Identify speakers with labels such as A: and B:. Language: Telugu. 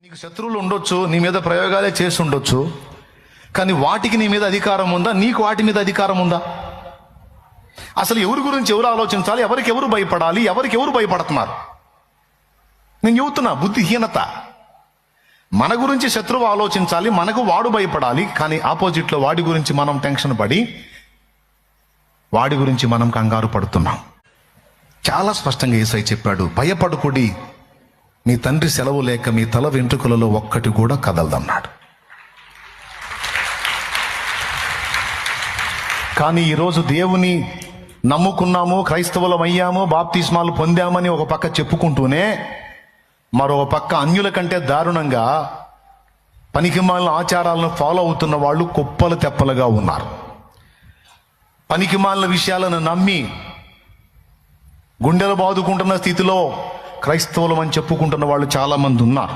A: నీకు శత్రువులు ఉండొచ్చు, నీ మీద ప్రయోగాలే చేసి ఉండొచ్చు, కానీ వాటికి నీ మీద అధికారం ఉందా? నీకు వాటి మీద అధికారం ఉందా? అసలు ఎవరి గురించి ఎవరు ఆలోచించాలి? ఎవరికి ఎవరు భయపడాలి? ఎవరికి ఎవరు భయపడుతున్నారు? నేను చెబుతున్నా, బుద్ధిహీనత. మన గురించి శత్రువు ఆలోచించాలి, మనకు వాడు భయపడాలి, కానీ ఆపోజిట్లో వాడి గురించి మనం టెన్షన్ పడి వాడి గురించి మనం కంగారు పడుతున్నాం. చాలా స్పష్టంగా యేసయ్య చెప్పాడు, భయపడకుడి, మీ తండ్రి సెలవు లేక మీ తల వెంట్రుకలలో ఒక్కటి కూడా కదలదన్నాడు. కానీ ఈరోజు దేవుని నమ్ముకున్నాము, క్రైస్తవులం అయ్యాము, బాప్తిస్మాలు పొందామని ఒక పక్క చెప్పుకుంటూనే మరో పక్క అన్యుల కంటే దారుణంగా పనికిమాలిన ఆచారాలను ఫాలో అవుతున్న వాళ్ళు కుప్పలు తెప్పలుగా ఉన్నారు. పనికిమాలిన విషయాలను నమ్మి గుండెలు బాదుకుంటున్న స్థితిలో క్రైస్తవులం అని చెప్పుకుంటున్న వాళ్ళు చాలామంది ఉన్నారు.